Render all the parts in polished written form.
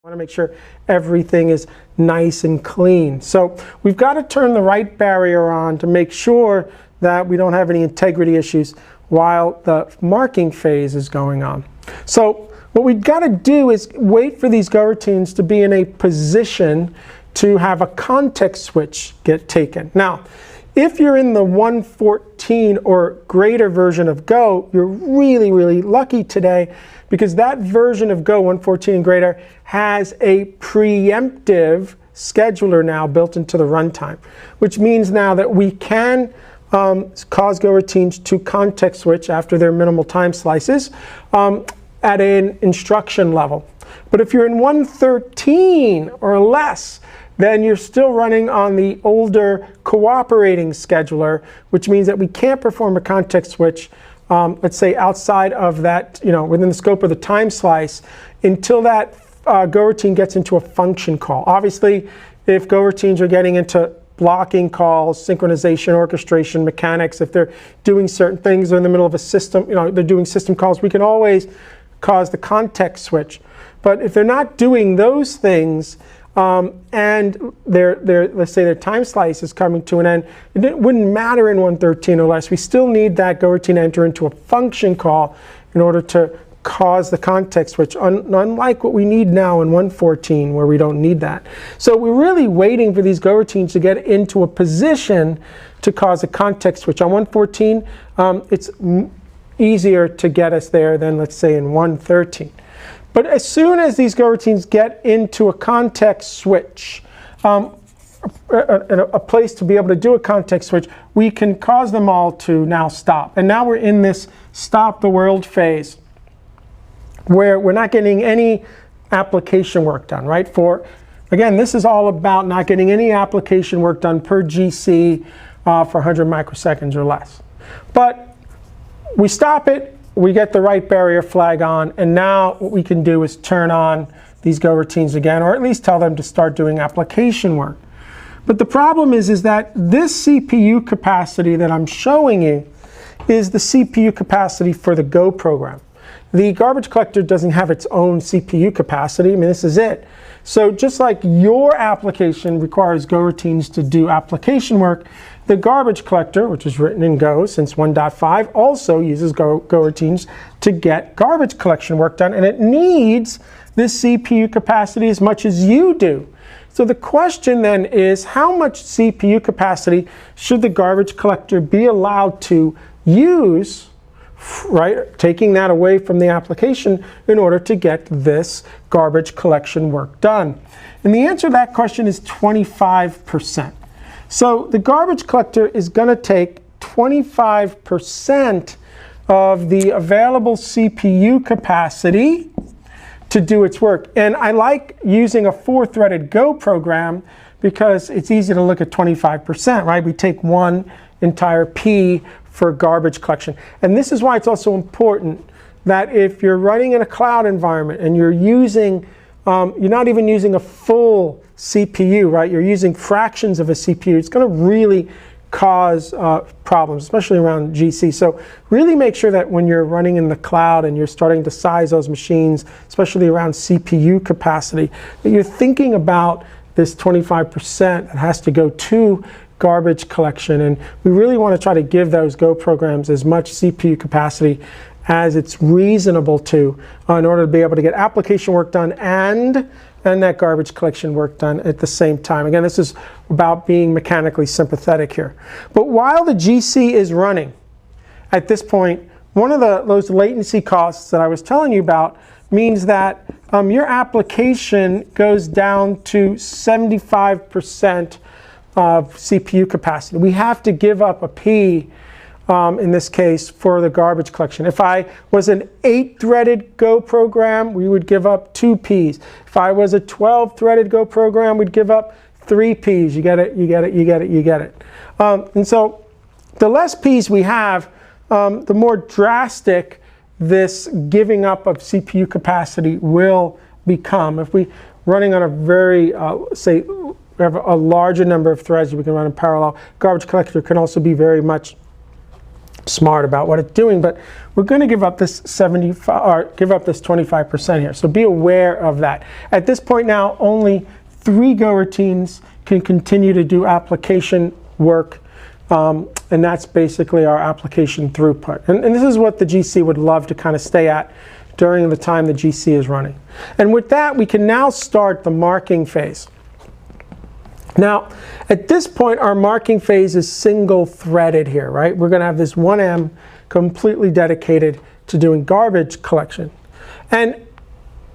want to make sure everything is nice and clean. So we've got to turn the right barrier on to make sure that we don't have any integrity issues while the marking phase is going on. So what we've got to do is wait for these go routines to be in a position to have a context switch get taken. Now, if you're in the 114 or greater version of Go, you're really, really lucky today, because that version of Go, 114 and greater, has a preemptive scheduler now built into the runtime, which means now that we can cause Go routines to context switch after their minimal time slices at an instruction level. But if you're in 113 or less, then you're still running on the older cooperating scheduler, which means that we can't perform a context switch, let's say outside of that, within the scope of the time slice, until that Go routine gets into a function call. Obviously, if Go routines are getting into blocking calls, synchronization, orchestration, mechanics, if they're doing certain things, they're in the middle of a system, they're doing system calls, we can always cause the context switch. But if they're not doing those things, and let's say their time slice is coming to an end, it wouldn't matter in 113 or less. We still need that Go routine to enter into a function call in order to cause the context switch, unlike what we need now in 114, where we don't need that. So we're really waiting for these Go routines to get into a position to cause a context switch. On 114, it's easier to get us there than, let's say, in 113. But as soon as these Go routines get into a context switch, a place to be able to do a context switch, we can cause them all to now stop. And now we're in this stop the world phase, where we're not getting any application work done, right? Again, this is all about not getting any application work done per GC for 100 microseconds or less. But we stop it, we get the right barrier flag on, and now what we can do is turn on these Go routines again, or at least tell them to start doing application work. But the problem is that this CPU capacity that I'm showing you is the CPU capacity for the Go program. The garbage collector doesn't have its own CPU capacity. I mean, this is it. So just like your application requires Go routines to do application work, the garbage collector, which is written in Go since 1.5, also uses Go routines to get garbage collection work done, and it needs this CPU capacity as much as you do. So the question then is, how much CPU capacity should the garbage collector be allowed to use, right, taking that away from the application in order to get this garbage collection work done? And the answer to that question is 25%. So the garbage collector is going to take 25% of the available CPU capacity to do its work. And I like using a 4-threaded Go program because it's easy to look at 25%, right? We take one entire P for garbage collection. And this is why it's also important that if you're running in a cloud environment and you're using, you're not even using a full CPU, right? You're using fractions of a CPU. It's going to really cause problems, especially around GC. So really make sure that when you're running in the cloud and you're starting to size those machines, especially around CPU capacity, that you're thinking about this 25% that has to go to garbage collection. And we really want to try to give those Go programs as much CPU capacity as it's reasonable to in order to be able to get application work done and that garbage collection work done at the same time. Again, this is about being mechanically sympathetic here. But while the GC is running, at this point, one of those latency costs that I was telling you about means that your application goes down to 75% of CPU capacity. We have to give up a P in this case for the garbage collection. If I was an 8-threaded Go program, we would give up 2 Ps. If I was a 12-threaded Go program, we'd give up 3 Ps. You get it, you get it, you get it, you get it. And so the less Ps we have, the more drastic this giving up of CPU capacity will become. If we running on a very, say, we have a larger number of threads we can run in parallel, garbage collector can also be very much smart about what it's doing, but we're going to give up this 75 or give up this 25% here. So be aware of that. At this point now, only 3 go routines can continue to do application work, and that's basically our application throughput. And this is what the GC would love to kind of stay at during the time the GC is running. And with that, we can now start the marking phase. Now, at this point, our marking phase is single-threaded here, right? We're going to have this 1M completely dedicated to doing garbage collection. And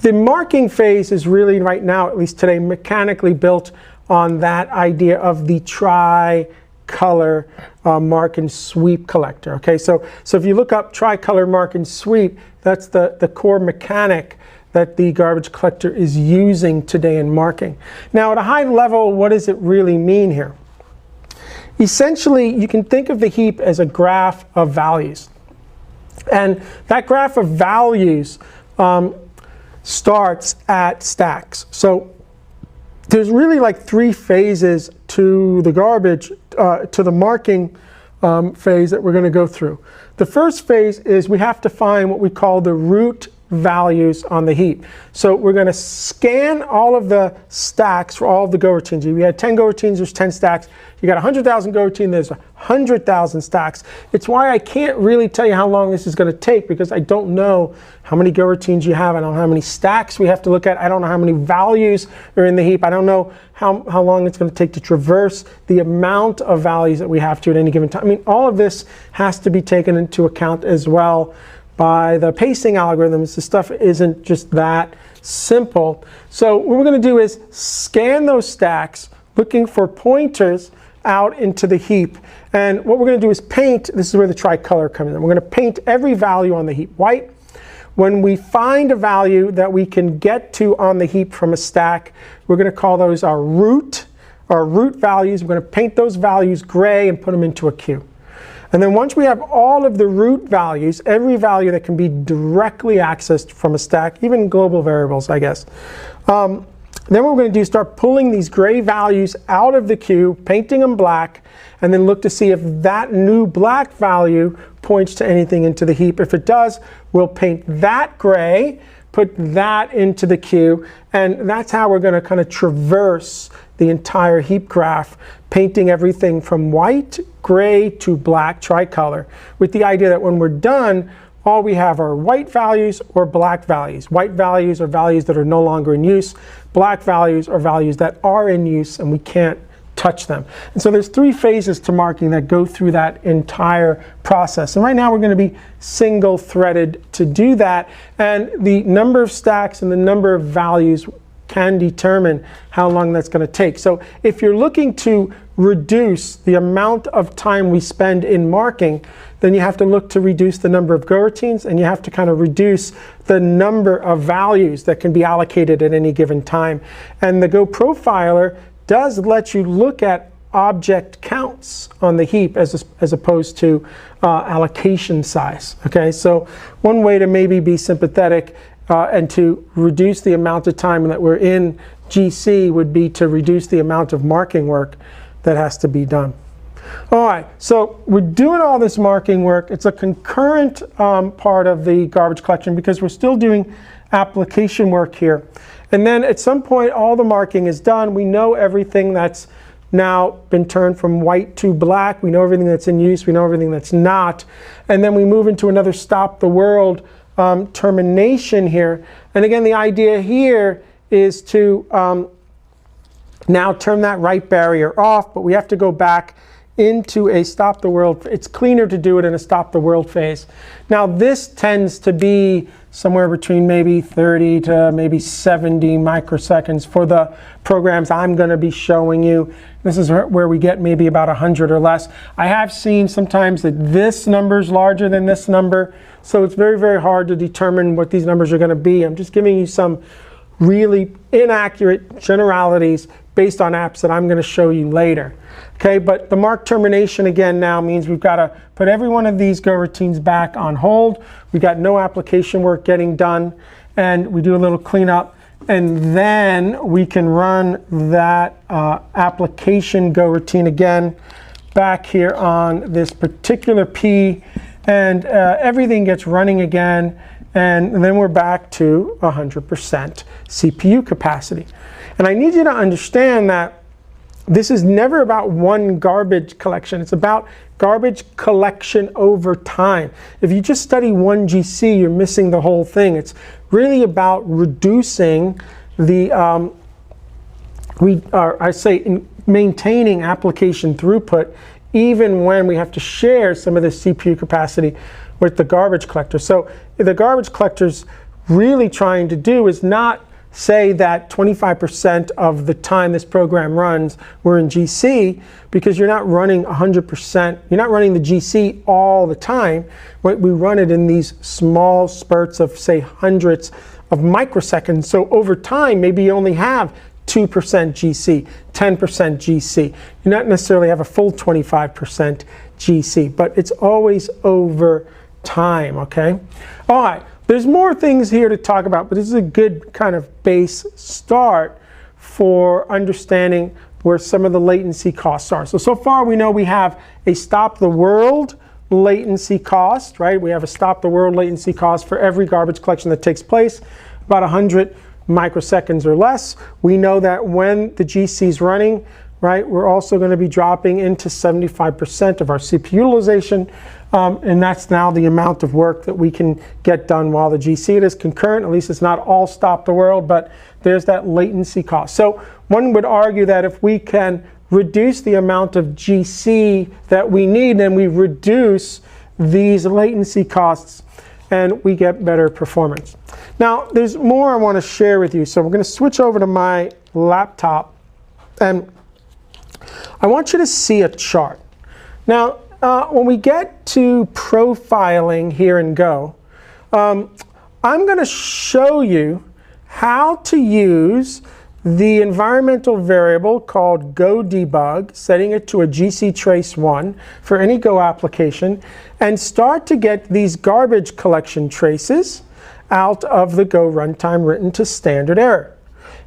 the marking phase is really, right now, at least today, mechanically built on that idea of the tri-color mark and sweep collector. Okay, so if you look up tri-color mark and sweep, that's the core mechanic that the garbage collector is using today in marking. Now, at a high level, what does it really mean here? Essentially, you can think of the heap as a graph of values. And that graph of values starts at stacks. So there's really like 3 phases to the garbage, to the marking phase that we're going to go through. The first phase is we have to find what we call the root values on the heap. So we're going to scan all of the stacks for all of the go routines. We had 10 go routines, there's 10 stacks. You got 100,000 go routine, there's 100,000 stacks. It's why I can't really tell you how long this is going to take, because I don't know how many go routines you have. I don't know how many stacks we have to look at. I don't know how many values are in the heap. I don't know how long it's going to take to traverse the amount of values that we have to at any given time. I mean, all of this has to be taken into account as well by the pacing algorithms. This stuff isn't just that simple. So what we're going to do is scan those stacks, looking for pointers out into the heap. And what we're going to do is paint. This is where the tricolor comes in. We're going to paint every value on the heap white. When we find a value that we can get to on the heap from a stack, we're going to call those our root values. We're going to paint those values gray and put them into a queue. And then once we have all of the root values, every value that can be directly accessed from a stack, even global variables, I guess, then what we're going to do is start pulling these gray values out of the queue, painting them black, and then look to see if that new black value points to anything into the heap. If it does, we'll paint that gray, put that into the queue, and that's how we're going to kind of traverse the entire heap graph, painting everything from white, gray to black tricolor, with the idea that when we're done, all we have are white values or black values. White values are values that are no longer in use. Black values are values that are in use and we can't touch them. And so there's 3 phases to marking that go through that entire process. And right now we're going to be single threaded to do that. And the number of stacks and the number of values can determine how long that's going to take. So if you're looking to reduce the amount of time we spend in marking, then you have to look to reduce the number of go routines, and you have to kind of reduce the number of values that can be allocated at any given time. And the Go Profiler does let you look at object counts on the heap as opposed to allocation size. Okay, so one way to maybe be sympathetic and to reduce the amount of time that we're in GC would be to reduce the amount of marking work that has to be done. All right, so we're doing all this marking work. It's a concurrent part of the garbage collection because we're still doing application work here. And then at some point, all the marking is done. We know everything that's now been turned from white to black. We know everything that's in use. We know everything that's not. And then we move into another stop the world termination here. And again, the idea here is to now turn that right barrier off, but we have to go back into a stop the world. It's cleaner to do it in a stop the world phase. Now this tends to be somewhere between maybe 30 to maybe 70 microseconds for the programs I'm going to be showing you. This is where we get maybe about 100 or less. I have seen sometimes that this number is larger than this number, so it's very, very hard to determine what these numbers are going to be. I'm just giving you some really inaccurate generalities based on apps that I'm going to show you later. Okay, but the mark termination again now means we've got to put every one of these go routines back on hold. We've got no application work getting done, and we do a little cleanup, and then we can run that application go routine again back here on this particular P, and everything gets running again, and then we're back to 100% CPU capacity. And I need you to understand that this is never about one garbage collection. It's about garbage collection over time. If you just study one GC, you're missing the whole thing. It's really about reducing the, maintaining application throughput even when we have to share some of the CPU capacity with the garbage collector. So the garbage collector's really trying to do is not say that 25% of the time this program runs we're in GC, because you're not running 100%, you're not running the GC all the time. We run it in these small spurts of, say, hundreds of microseconds. So over time, maybe you only have 2% GC, 10% GC. You not necessarily have a full 25% GC, but it's always over time, okay? All right. There's more things here to talk about, but this is a good kind of base start for understanding where some of the latency costs are. So far we know we have a stop the world latency cost, right? We have a stop the world latency cost for every garbage collection that takes place, about 100 microseconds or less. We know that when the GC is running, right, we're also going to be dropping into 75% of our CPU utilization, and that's now the amount of work that we can get done while the GC is concurrent. At least it's not all stop the world, but there's that latency cost. So one would argue that if we can reduce the amount of GC that we need, then we reduce these latency costs and we get better performance. Now, there's more I want to share with you. So we're going to switch over to my laptop, and I want you to see a chart. Now, when we get to profiling here in Go, I'm going to show you how to use the environmental variable called Go Debug, setting it to a GC trace 1 for any Go application, and start to get these garbage collection traces out of the Go runtime written to standard error.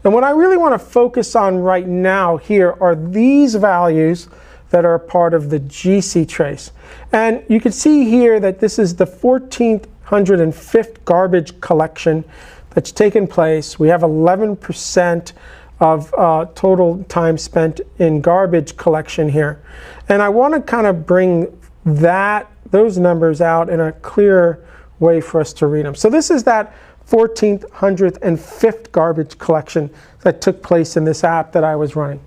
And what I really want to focus on right now here are these values that are a part of the GC trace. And you can see here that this is the 1405th garbage collection that's taken place. We have 11% of total time spent in garbage collection here. And I want to kind of bring those numbers out in a clearer way for us to read them. So this is that 1405th garbage collection that took place in this app that I was running.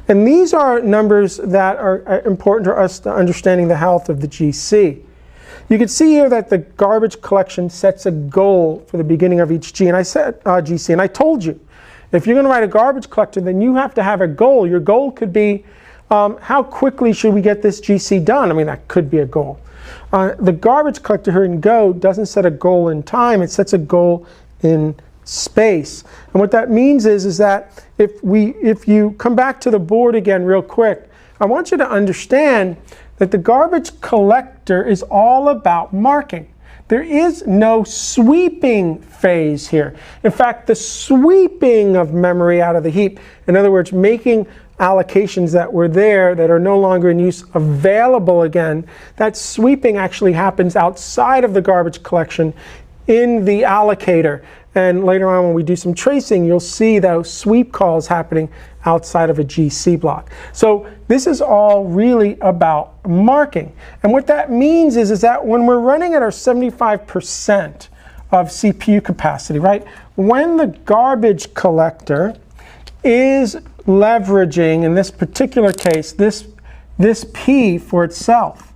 And these are numbers that are important to us to understanding the health of the GC. You can see here that the garbage collection sets a goal for the beginning of each G, and I said GC, and I told you, if you're going to write a garbage collector, then you have to have a goal. Your goal could be, how quickly should we get this GC done? I mean, that could be a goal. The garbage collector here in Go doesn't set a goal in time, it sets a goal in space. And what that means is that if you come back to the board again real quick, I want you to understand that the garbage collector is all about marking. There is no sweeping phase here. In fact, the sweeping of memory out of the heap, in other words, making allocations that were there that are no longer in use available again, that sweeping actually happens outside of the garbage collection in the allocator. And later on when we do some tracing, you'll see those sweep calls happening outside of a GC block. So this is all really about marking. And what that means is that when we're running at our 75% of CPU capacity, right, when the garbage collector is leveraging, in this particular case, this P for itself,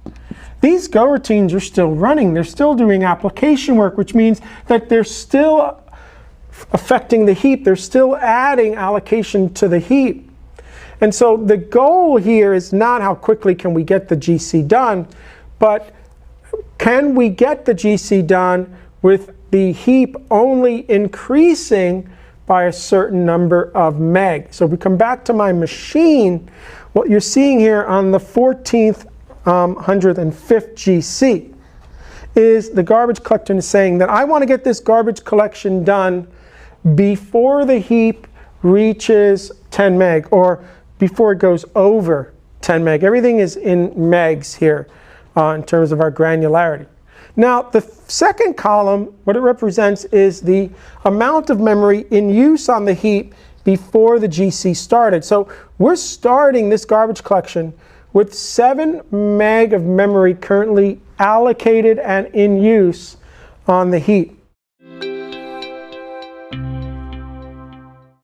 these Go routines are still running. They're still doing application work, which means that they're still affecting the heap. They're still adding allocation to the heap. And so the goal here is not how quickly can we get the GC done, but can we get the GC done with the heap only increasing by a certain number of meg. So if we come back to my machine, what you're seeing here on the 105th GC is the garbage collector is saying that I want to get this garbage collection done before the heap reaches 10 meg, or before it goes over 10 meg. Everything is in megs here in terms of our granularity. Now, the second column, what it represents is the amount of memory in use on the heap before the GC started. So we're starting this garbage collection with 7 meg of memory currently allocated and in use on the heap.